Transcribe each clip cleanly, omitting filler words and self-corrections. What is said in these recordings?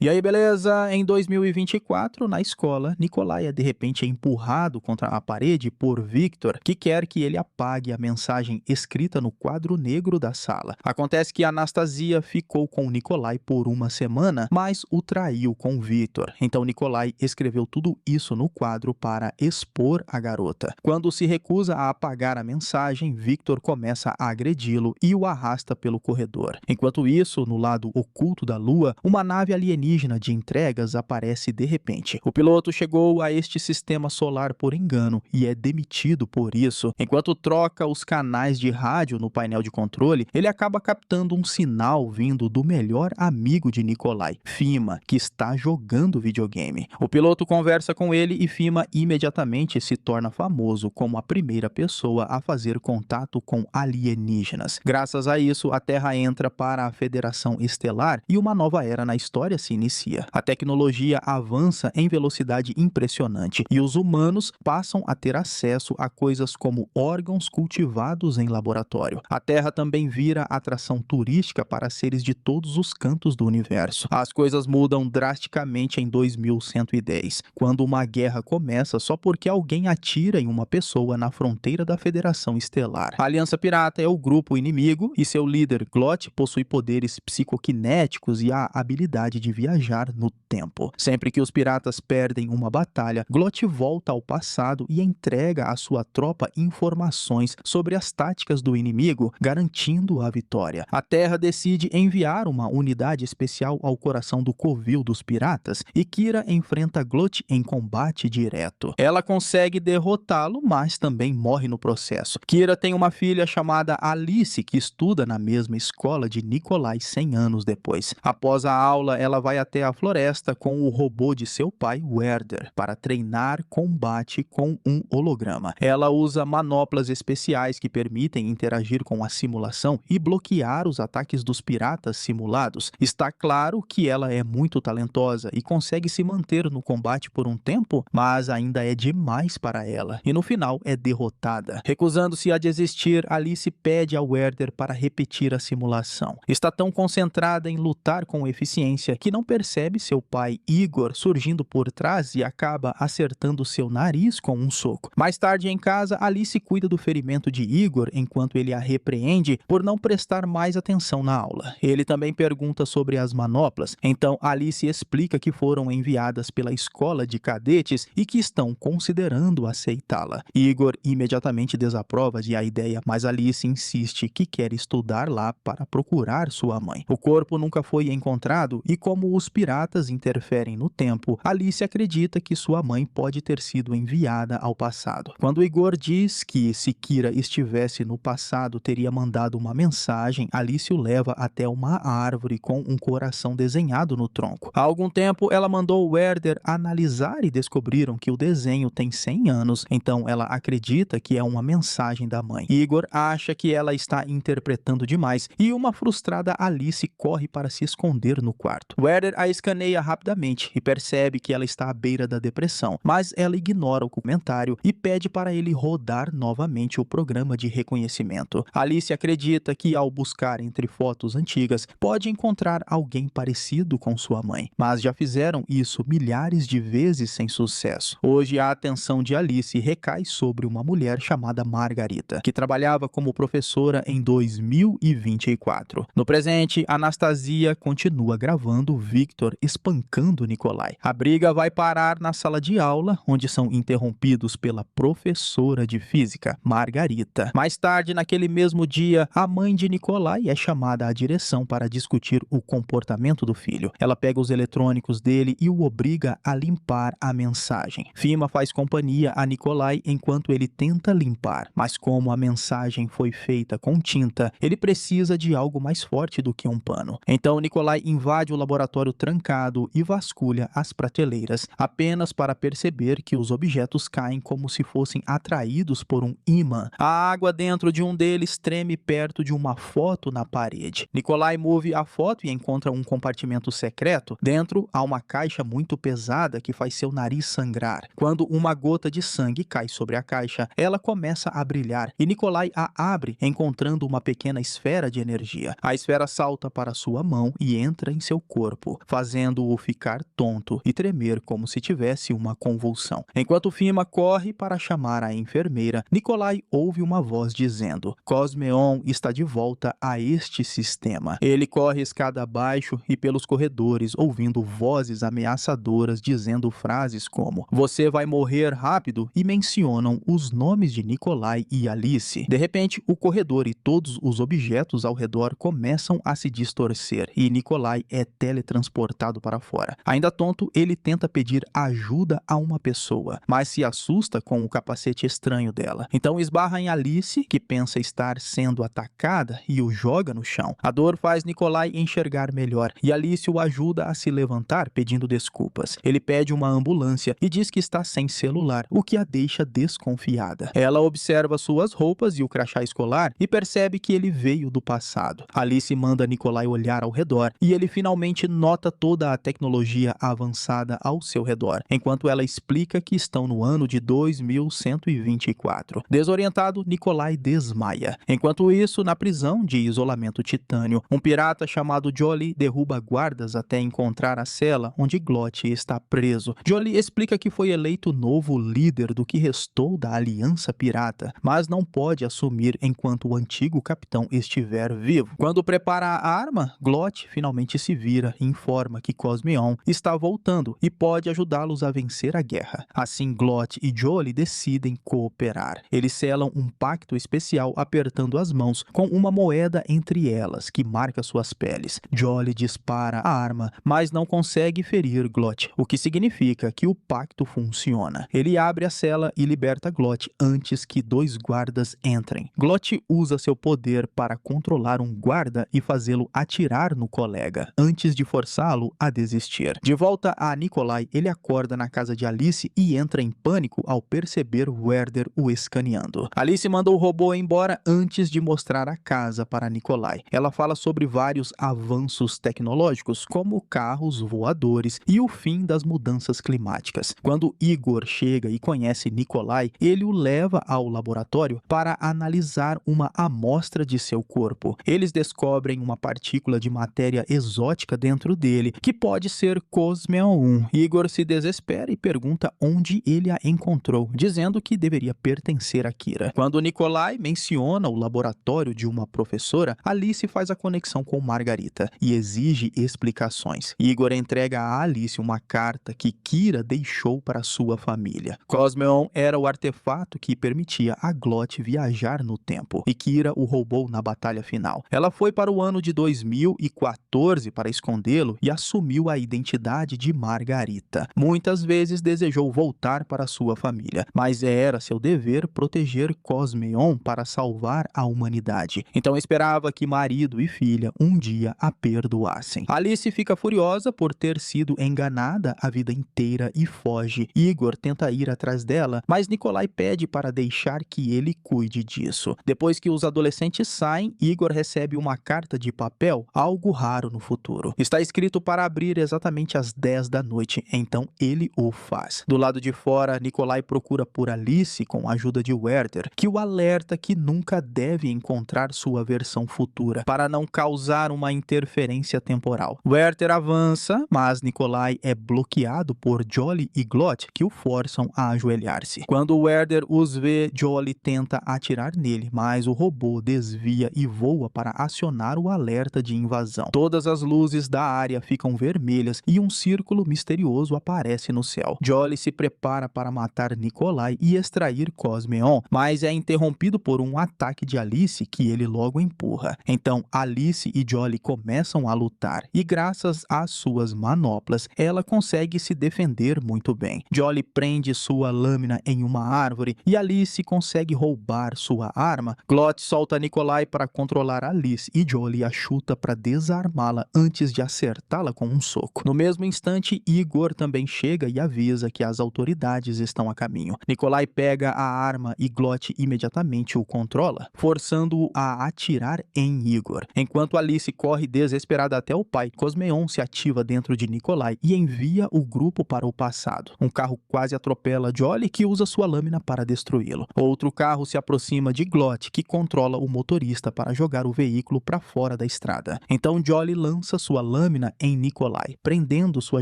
E aí, beleza? Em 2024, na escola, Nikolai de repente empurrado contra a parede por Victor, que quer que ele apague a mensagem escrita no quadro negro da sala. Acontece que Anastasia ficou com Nikolai por uma semana, mas o traiu com Victor. Então Nikolai escreveu tudo isso no quadro para expor a garota. Quando se recusa a apagar a mensagem, Victor começa a agredi-lo e o arrasta pelo corredor. Enquanto isso, no lado oculto da Lua, uma nave alienígena de entregas aparece de repente. O piloto chegou a este sistema solar por engano e é demitido por isso. Enquanto troca os canais de rádio no painel de controle, ele acaba captando um sinal vindo do melhor amigo de Nikolai, Fima, que está jogando videogame. O piloto conversa com ele e Fima imediatamente se torna famoso como a primeira pessoa a fazer contato com alienígenas. Graças a isso, a Terra entra para a Federação Estelar e uma nova era na história se inicia. A tecnologia avança em velocidade impressionante e os humanos passam a ter acesso a coisas como órgãos cultivados em laboratório. A Terra também vira atração turística para seres de todos os cantos do universo. As coisas mudam drasticamente em 2110, quando uma guerra começa só porque alguém atira em uma pessoa na fronteira da Federação Estelar. A Aliança Pirata é o grupo inimigo e seu líder, Glot, possui poderes psicoquinéticos e a habilidade de viajar no tempo. Sempre que os piratas perdem uma batalha, Glot volta ao passado e entrega à sua tropa informações sobre as táticas do inimigo, garantindo a vitória. A Terra decide enviar uma unidade especial ao coração do covil dos piratas e Kira enfrenta Glot em combate direto. Ela consegue derrotá-lo, mas também morre no processo. Kira tem uma filha chamada Alice que estuda na mesma escola de Nikolai 100 anos depois. Após a aula, ela vai até a floresta com o robô de seu pai, Werder, para treinar combate com um holograma. Ela usa manoplas especiais que permitem interagir com a simulação e bloquear os ataques dos piratas simulados. Está claro que ela é muito talentosa e consegue se manter no combate por um tempo, mas ainda é demais para ela, e no final é derrotada. Recusando-se a desistir, Alice pede a Werder para repetir a simulação. Está tão concentrada em lutar com eficiência que não percebe seu pai Igor surgindo por trás e acaba acertando seu nariz com um soco. Mais tarde em casa, Alice cuida do ferimento de Igor enquanto ele a repreende por não prestar mais atenção na aula. Ele também pergunta sobre as manoplas, então Alice explica que foram enviadas pela escola de cadetes e que estão considerando aceitá-la. Igor imediatamente desaprova a ideia, mas Alice insiste que quer estudar lá para procurar sua mãe. O corpo nunca foi encontrado e como os piratas interferem no tempo, Alice acredita que sua mãe pode ter sido enviada ao passado. Quando Igor diz que se Kira estivesse no passado teria mandado uma mensagem, Alice o leva até uma árvore com um coração desenhado no tronco. Há algum tempo ela mandou Werder analisar e descobriram que o desenho tem 100 anos, então ela acredita que é uma mensagem da mãe. Igor acha que ela está interpretando demais e uma frustrada Alice corre para se esconder no quarto. Werder a escaneia rapidamente e percebe que ela está à beira da depressão, mas ela ignora o comentário e pede para ele rodar novamente o programa de reconhecimento. Alice acredita que ao buscar entre fotos antigas pode encontrar alguém parecido com sua mãe, mas já fizeram isso milhares de vezes sem sucesso. Hoje a atenção de Alice recai sobre uma mulher chamada Margarita, que trabalhava como professora em 2024. No presente, Anastasia continua gravando Victor espancando Nikolai. A briga vai parar na sala de aula, onde são interrompidos pela professora de física, Margarita. Mais tarde, naquele mesmo dia, a mãe de Nikolai é chamada à direção para discutir o comportamento do filho. Ela pega os eletrônicos dele e o obriga a limpar a mensagem. Fima faz companhia a Nikolai enquanto ele tenta limpar, mas como a mensagem foi feita com tinta, ele precisa de algo mais forte do que um pano. Então Nikolai invade o laboratório trancado e vasculha as prateleiras, apenas para perceber que os objetos caem como se fossem atraídos por um ímã. A água dentro de um deles treme perto de uma foto na parede. Nikolai move a foto e encontra um compartimento secreto. Dentro há uma caixa muito pesada que faz seu nariz sangrar. Quando uma gota de sangue cai sobre a caixa, ela começa a brilhar e Nikolai a abre, encontrando uma pequena esfera de energia. A esfera salta para sua mão e entra em seu corpo, fazendo-o fazendo-o ficar tonto e tremer como se tivesse uma convulsão. Enquanto Fima corre para chamar a enfermeira, Nikolai ouve uma voz dizendo: Cosmeon está de volta a este sistema. Ele corre escada abaixo e pelos corredores, ouvindo vozes ameaçadoras dizendo frases como: você vai morrer rápido, e mencionam os nomes de Nikolai e Alice. De repente, o corredor e todos os objetos ao redor começam a se distorcer e Nikolai é teletransportado para fora. Ainda tonto, ele tenta pedir ajuda a uma pessoa, mas se assusta com o capacete estranho dela. Então esbarra em Alice, que pensa estar sendo atacada, e o joga no chão. A dor faz Nikolai enxergar melhor e Alice o ajuda a se levantar pedindo desculpas. Ele pede uma ambulância e diz que está sem celular, o que a deixa desconfiada. Ela observa suas roupas e o crachá escolar e percebe que ele veio do passado. Alice manda Nikolai olhar ao redor e ele finalmente nota toda a tecnologia avançada ao seu redor, enquanto ela explica que estão no ano de 2124. Desorientado, Nikolai desmaia. Enquanto isso, na prisão de isolamento titânio, um pirata chamado Jolly derruba guardas até encontrar a cela onde Glot está preso. Jolly explica que foi eleito novo líder do que restou da Aliança Pirata, mas não pode assumir enquanto o antigo capitão estiver vivo. Quando prepara a arma, Glot finalmente se vira e informa que Cosmeon está voltando e pode ajudá-los a vencer a guerra. Assim, Glot e Jolly decidem cooperar. Eles selam um pacto especial apertando as mãos com uma moeda entre elas que marca suas peles. Jolly dispara a arma, mas não consegue ferir Glot, o que significa que o pacto funciona. Ele abre a cela e liberta Glot antes que dois guardas entrem. Glot usa seu poder para controlar um guarda e fazê-lo atirar no colega, antes de forçá-lo a desistir. De volta a Nikolai, ele acorda na casa de Alice e entra em pânico ao perceber Werder o escaneando. Alice manda o robô embora antes de mostrar a casa para Nikolai. Ela fala sobre vários avanços tecnológicos, como carros voadores e o fim das mudanças climáticas. Quando Igor chega e conhece Nikolai, ele o leva ao laboratório para analisar uma amostra de seu corpo. Eles descobrem uma partícula de matéria exótica dentro dele, que pode ser Cosmeon. Igor se desespera e pergunta onde ele a encontrou, dizendo que deveria pertencer a Kira. Quando Nikolai menciona o laboratório de uma professora, Alice faz a conexão com Margarita e exige explicações. Igor entrega a Alice uma carta que Kira deixou para sua família. Cosmeon era o artefato que permitia a Glot viajar no tempo, e Kira o roubou na batalha final. Ela foi para o ano de 2014 para escondê-lo e assumiu a identidade de Margarita. Muitas vezes desejou voltar para sua família, mas era seu dever proteger Cosmeon para salvar a humanidade. Então esperava que marido e filha um dia a perdoassem. Alice fica furiosa por ter sido enganada a vida inteira e foge. Igor tenta ir atrás dela, mas Nikolai pede para deixar que ele cuide disso. Depois que os adolescentes saem, Igor recebe uma carta de papel, algo raro no futuro. Está escrito para abrir exatamente às 10 da noite, então ele o faz. Do lado de fora, Nikolai procura por Alice com a ajuda de Werther, que o alerta que nunca deve encontrar sua versão futura, para não causar uma interferência temporal. Werther avança, mas Nikolai é bloqueado por Jolly e Glot, que o forçam a ajoelhar-se. Quando Werther os vê, Jolly tenta atirar nele, mas o robô desvia e voa para acionar o alerta de invasão. Todas as luzes da área ficam vermelhas e um círculo misterioso aparece no céu. Jolly se prepara para matar Nikolai e extrair Cosmeon, mas é interrompido por um ataque de Alice que ele logo empurra. Então Alice e Jolly começam a lutar e graças às suas manoplas ela consegue se defender muito bem. Jolly prende sua lâmina em uma árvore e Alice consegue roubar sua arma. Glot solta Nikolai para controlar Alice e Jolly a chuta para desarmá-la antes de acertá-la com um soco. No mesmo instante, Igor também chega e avisa que as autoridades estão a caminho. Nikolai pega a arma e Glot imediatamente o controla, forçando-o a atirar em Igor. Enquanto Alice corre desesperada até o pai, Cosmeon se ativa dentro de Nikolai e envia o grupo para o passado. Um carro quase atropela Jolly, que usa sua lâmina para destruí-lo. Outro carro se aproxima de Glot, que controla o motorista para jogar o veículo para fora da estrada. Então Jolly lança sua lâmina em Nikolai. Nikolai, prendendo sua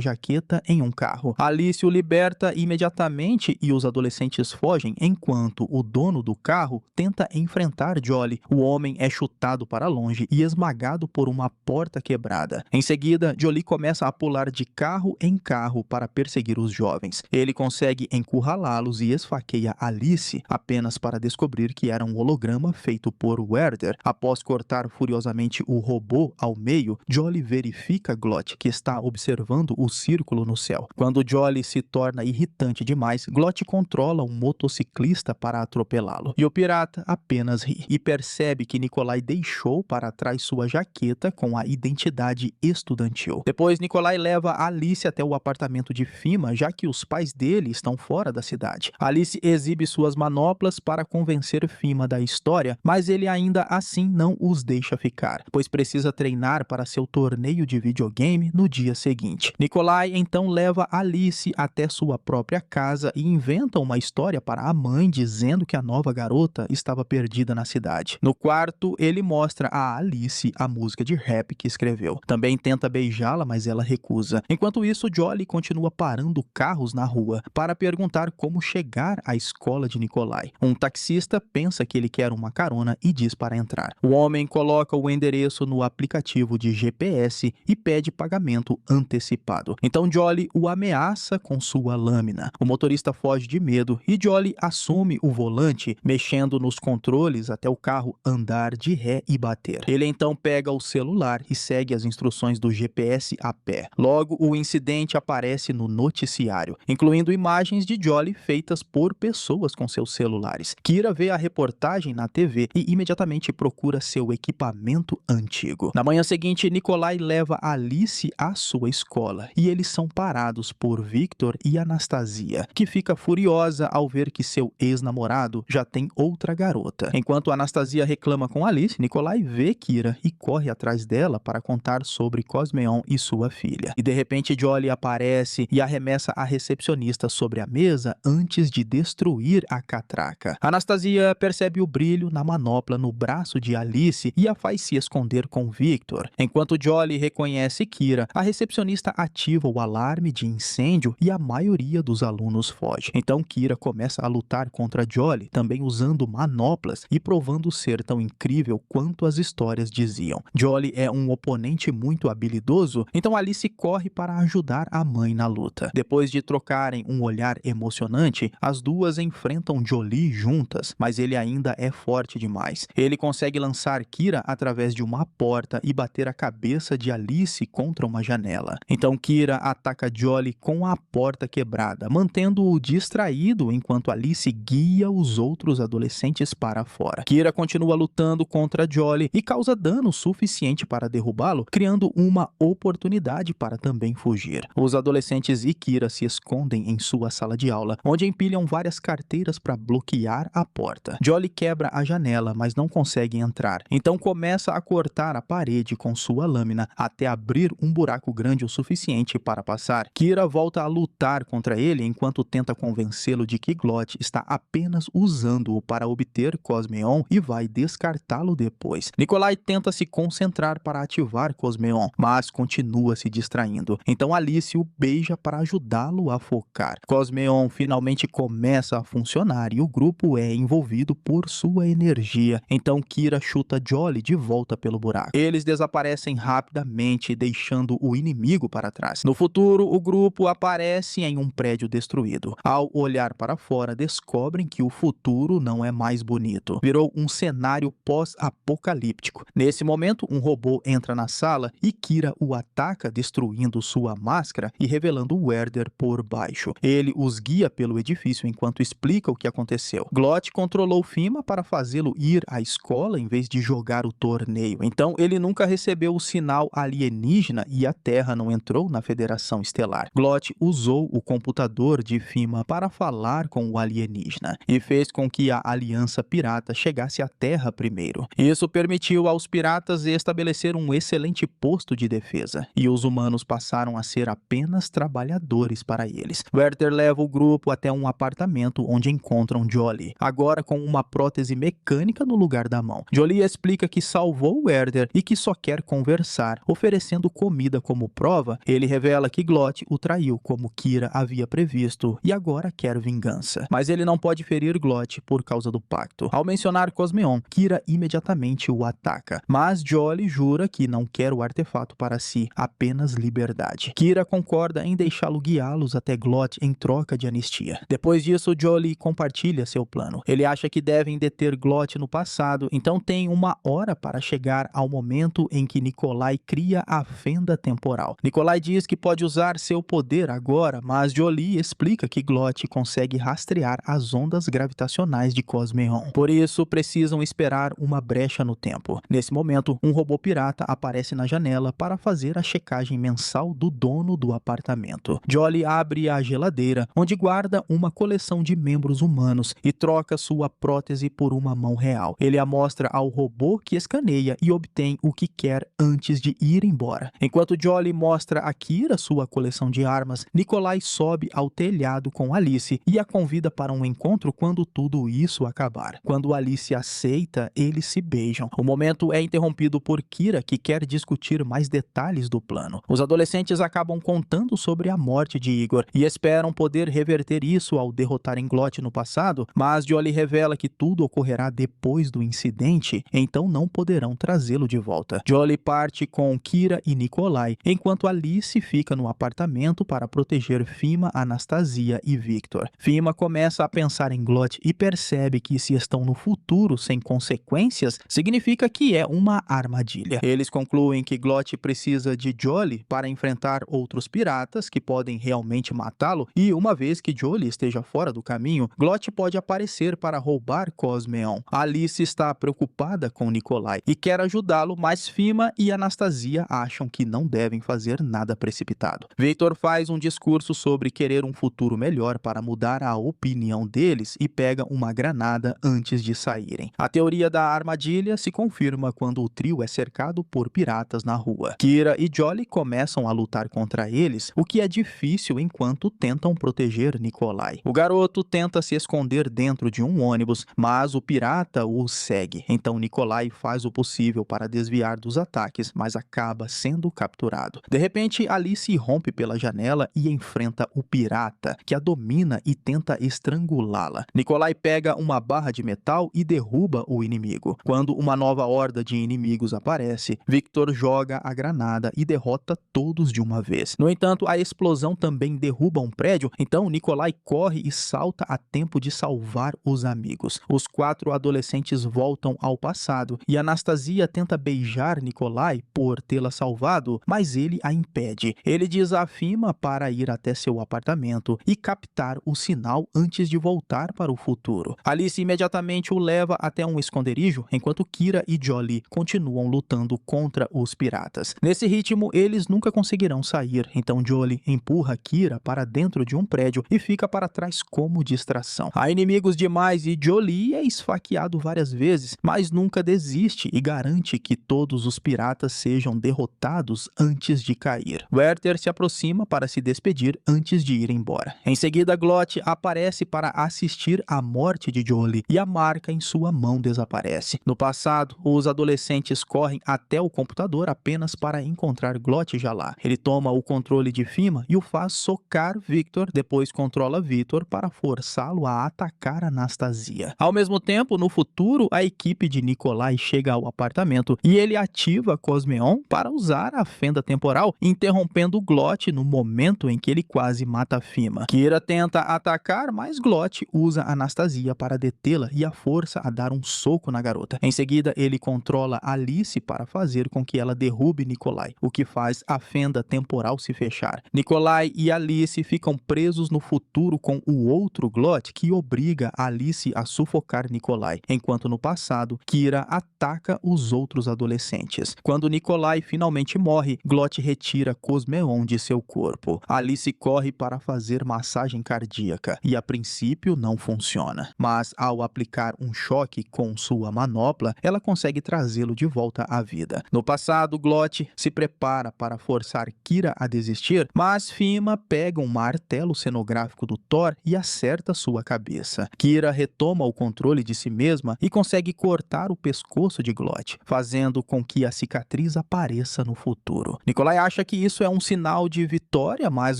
jaqueta em um carro. Alice o liberta imediatamente e os adolescentes fogem, enquanto o dono do carro tenta enfrentar Jolly. O homem é chutado para longe e esmagado por uma porta quebrada. Em seguida, Jolly começa a pular de carro em carro para perseguir os jovens. Ele consegue encurralá-los e esfaqueia Alice, apenas para descobrir que era um holograma feito por Werther. Após cortar furiosamente o robô ao meio, Jolly verifica Glott, que está observando o círculo no céu. Quando Jolly se torna irritante demais, Glott controla um motociclista para atropelá-lo. E o pirata apenas ri e percebe que Nikolai deixou para trás sua jaqueta com a identidade estudantil. Depois, Nikolai leva Alice até o apartamento de Fima, já que os pais dele estão fora da cidade. Alice exibe suas manoplas para convencer Fima da história, mas ele ainda assim não os deixa ficar, pois precisa treinar para seu torneio de videogame no dia seguinte. Nikolai então leva Alice até sua própria casa e inventa uma história para a mãe dizendo que a nova garota estava perdida na cidade. No quarto, ele mostra a Alice a música de rap que escreveu. Também tenta beijá-la, mas ela recusa. Enquanto isso, Jolly continua parando carros na rua para perguntar como chegar à escola de Nikolai. Um taxista pensa que ele quer uma carona e diz para entrar. O homem coloca o endereço no aplicativo de GPS e pede pagamento antecipado. Então Jolly o ameaça com sua lâmina. O motorista foge de medo e Jolly assume o volante, mexendo nos controles até o carro andar de ré e bater. Ele então pega o celular e segue as instruções do GPS a pé. Logo, o incidente aparece no noticiário, incluindo imagens de Jolly feitas por pessoas com seus celulares. Kira vê a reportagem na TV e imediatamente procura seu equipamento antigo. Na manhã seguinte, Nikolai leva Alice à sua escola e eles são parados por Victor e Anastasia, que fica furiosa ao ver que seu ex-namorado já tem outra garota. Enquanto Anastasia reclama com Alice, Nikolai vê Kira e corre atrás dela para contar sobre Cosmeon e sua filha. E de repente Jolly aparece e arremessa a recepcionista sobre a mesa antes de destruir a catraca. Anastasia percebe o brilho na manopla no braço de Alice e a faz se esconder com Victor. Enquanto Jolly reconhece Kira, a recepcionista ativa o alarme de incêndio e a maioria dos alunos foge. Então Kira começa a lutar contra Jolly, também usando manoplas e provando ser tão incrível quanto as histórias diziam. Jolly é um oponente muito habilidoso, então Alice corre para ajudar a mãe na luta. Depois de trocarem um olhar emocionante, as duas enfrentam Jolly juntas, mas ele ainda é forte demais. Ele consegue lançar Kira através de uma porta e bater a cabeça de Alice contra uma janela. Então Kira ataca Jolly com a porta quebrada, mantendo-o distraído enquanto Alice guia os outros adolescentes para fora. Kira continua lutando contra Jolly e causa dano suficiente para derrubá-lo, criando uma oportunidade para também fugir. Os adolescentes e Kira se escondem em sua sala de aula, onde empilham várias carteiras para bloquear a porta. Jolly quebra a janela, mas não consegue entrar. Então começa a cortar a parede com sua lâmina até abrir um buraco grande o suficiente para passar. Kira volta a lutar contra ele enquanto tenta convencê-lo de que Glott está apenas usando-o para obter Cosmeon e vai descartá-lo depois. Nikolai tenta se concentrar para ativar Cosmeon, mas continua se distraindo. Então Alice o beija para ajudá-lo a focar. Cosmeon finalmente começa a funcionar e o grupo é envolvido por sua energia. Então Kira chuta Jolly de volta pelo buraco. Eles desaparecem rapidamente, deixando o inimigo para trás. No futuro, o grupo aparece em um prédio destruído. Ao olhar para fora, descobrem que o futuro não é mais bonito. Virou um cenário pós-apocalíptico. Nesse momento, um robô entra na sala e Kira o ataca, destruindo sua máscara e revelando Werther por baixo. Ele os guia pelo edifício enquanto explica o que aconteceu. Glott controlou Fima para fazê-lo ir à escola em vez de jogar o torneio. Então, ele nunca recebeu o sinal alienígena e a Terra não entrou na Federação Estelar. Glott usou o computador de Fima para falar com o alienígena e fez com que a Aliança Pirata chegasse à Terra primeiro. Isso permitiu aos piratas estabelecer um excelente posto de defesa, e os humanos passaram a ser apenas trabalhadores para eles. Werther leva o grupo até um apartamento onde encontram Jolly, agora com uma prótese mecânica no lugar da mão. Jolly explica que salvou Werther e que só quer conversar, oferecendo comida como prova, ele revela que Glot o traiu como Kira havia previsto e agora quer vingança. Mas ele não pode ferir Glot por causa do pacto. Ao mencionar Cosmeon, Kira imediatamente o ataca, mas Jolie jura que não quer o artefato para si, apenas liberdade. Kira concorda em deixá-lo guiá-los até Glot em troca de anistia. Depois disso, Jolie compartilha seu plano. Ele acha que devem deter Glot no passado, então tem uma hora para chegar ao momento em que Nikolai cria a fenda temporal. Nikolai diz que pode usar seu poder agora, mas Jolie explica que Glot consegue rastrear as ondas gravitacionais de Cosmeon. Por isso, precisam esperar uma brecha no tempo. Nesse momento, um robô pirata aparece na janela para fazer a checagem mensal do dono do apartamento. Jolie abre a geladeira, onde guarda uma coleção de membros humanos e troca sua prótese por uma mão real. Ele a mostra ao robô, que escaneia e obtém o que quer antes de ir embora. Enquanto Jolie mostra a Kira sua coleção de armas, Nikolai sobe ao telhado com Alice e a convida para um encontro quando tudo isso acabar. Quando Alice aceita, eles se beijam. O momento é interrompido por Kira, que quer discutir mais detalhes do plano. Os adolescentes acabam contando sobre a morte de Igor e esperam poder reverter isso ao derrotarem Glot no passado, mas Jolie revela que tudo ocorrerá depois do incidente, então não poderão trazê-lo de volta. Jolie parte com Kira e Nikolai, enquanto Alice fica no apartamento para proteger Fima, Anastasia e Victor. Fima começa a pensar em Glot e percebe que se estão no futuro sem consequências, significa que é uma armadilha. Eles concluem que Glot precisa de Jolie para enfrentar outros piratas que podem realmente matá-lo, e uma vez que Jolie esteja fora do caminho, Glot pode aparecer para roubar Cosmeon. Alice está preocupada com Nikolai e quer ajudá-lo, mas Fima e Anastasia acham que não devem fazer nada precipitado. Victor faz um discurso sobre querer um futuro melhor para mudar a opinião deles e pega uma granada antes de saírem. A teoria da armadilha se confirma quando o trio é cercado por piratas na rua. Kira e Jolie começam a lutar contra eles, o que é difícil enquanto tentam proteger Nikolai. O garoto tenta se esconder dentro de um ônibus, mas o pirata o segue. Então Nikolai faz o possível para desviar dos ataques, mas acaba sendo capturado. De repente, Alice rompe pela janela e enfrenta o pirata, que a domina e tenta estrangulá-la. Nikolai pega uma barra de metal e derruba o inimigo. Quando uma nova horda de inimigos aparece, Victor joga a granada e derrota todos de uma vez. No entanto, a explosão também derruba um prédio, então Nikolai corre e salta a tempo de salvar os amigos. Os 4 adolescentes voltam ao passado e Anastasia tenta beijar Nikolai por tê-la salvado, mas ele a impede. Ele diz a Fima para ir até seu apartamento e captar o sinal antes de voltar para o futuro. Alice imediatamente o leva até um esconderijo, enquanto Kira e Jolie continuam lutando contra os piratas. Nesse ritmo, eles nunca conseguirão sair, então Jolie empurra Kira para dentro de um prédio e fica para trás como distração. Há inimigos demais e Jolie é esfaqueado várias vezes, mas nunca desiste e garante que todos os piratas sejam derrotados antes de cair. Werther se aproxima para se despedir antes de ir embora. Em seguida, Glot aparece para assistir à morte de Jolie e a marca em sua mão desaparece. No passado, os adolescentes correm até o computador apenas para encontrar Glot já lá. Ele toma o controle de Fima e o faz socar Victor, depois controla Victor para forçá-lo a atacar Anastasia. Ao mesmo tempo, no futuro, a equipe de Nikolai chega ao apartamento e ele ativa Cosmeon para usar a fenda temporal, interrompendo Glot no momento em que ele quase mata Fima. Kira tenta atacar, mas Glot usa Anastasia para detê-la e a força a dar um soco na garota. Em seguida, ele controla Alice para fazer com que ela derrube Nikolai, o que faz a fenda temporal se fechar. Nikolai e Alice ficam presos no futuro com o outro Glot, que obriga Alice a sufocar Nikolai, enquanto no passado, Kira ataca os outros adolescentes. Quando Nikolai finalmente morre, Glot retira Cosmeon de seu corpo. Alice corre para fazer massagem cardíaca e a princípio não funciona, mas ao aplicar um choque com sua manopla, ela consegue trazê-lo de volta à vida. No passado, Glot se prepara para forçar Kira a desistir, mas Fima pega um martelo cenográfico do Thor e acerta sua cabeça. Kira retoma o controle de si mesma e consegue cortar o pescoço de Glot, fazendo com que a cicatriz apareça no futuro. futuro. Nikolai acha que isso é um sinal de vitória, mas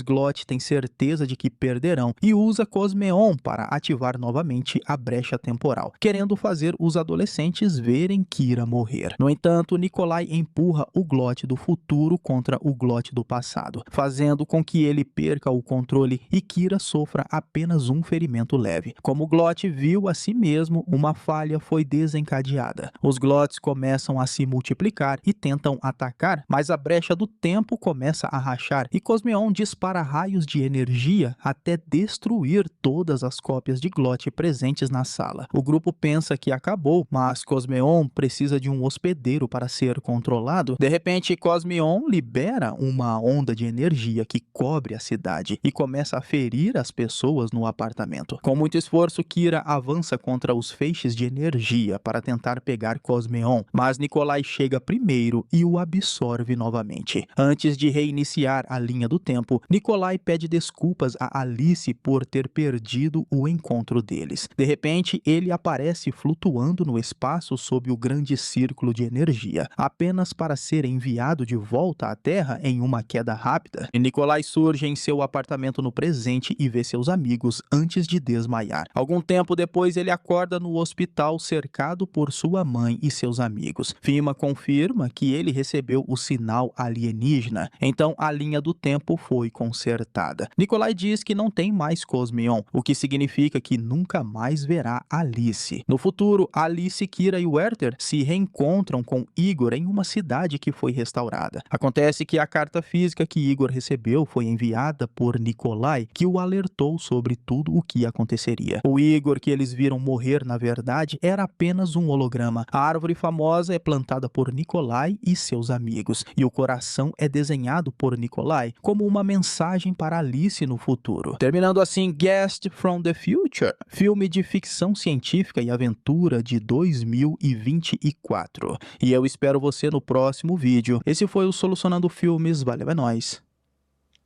Glot tem certeza de que perderão e usa Cosmeon para ativar novamente a brecha temporal, querendo fazer os adolescentes verem Kira morrer. No entanto, Nikolai empurra o Glot do futuro contra o Glot do passado, fazendo com que ele perca o controle e Kira sofra apenas um ferimento leve. Como Glot viu a si mesmo, uma falha foi desencadeada. Os Glots começam a se multiplicar e tentam atacar, mas a brecha do tempo começa a rachar e Cosmeon dispara raios de energia até destruir todas as cópias de Glot presentes na sala. O grupo pensa que acabou, mas Cosmeon precisa de um hospedeiro para ser controlado. De repente, Cosmeon libera uma onda de energia que cobre a cidade e começa a ferir as pessoas no apartamento. Com muito esforço, Kira avança contra os feixes de energia para tentar pegar Cosmeon, mas Nikolai chega primeiro e o absorve novamente. Antes de reiniciar a linha do tempo, Nikolai pede desculpas a Alice por ter perdido o encontro deles. De repente, ele aparece flutuando no espaço sob o grande círculo de energia, apenas para ser enviado de volta à Terra em uma queda rápida. E Nikolai surge em seu apartamento no presente e vê seus amigos antes de desmaiar. Algum tempo depois, ele acorda no hospital cercado por sua mãe e seus amigos. Fima confirma que ele recebeu o sinal alienígena, então a linha do tempo foi consertada. Nikolai diz que não tem mais Cosmeon, o que significa que nunca mais verá Alice. No futuro, Alice, Kira e Werther se reencontram com Igor em uma cidade que foi restaurada. Acontece que a carta física que Igor recebeu foi enviada por Nikolai, que o alertou sobre tudo o que aconteceria. O Igor que eles viram morrer, na verdade, era apenas um holograma. A árvore famosa é plantada por Nikolai e seus amigos, e o coração é desenhado por Nikolai como uma mensagem para Alice no futuro. Terminando assim, Guest from the Future, filme de ficção científica e aventura de 2024. E eu espero você no próximo vídeo. Esse foi o Solucionando Filmes. Valeu, é nóis.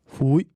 Fui.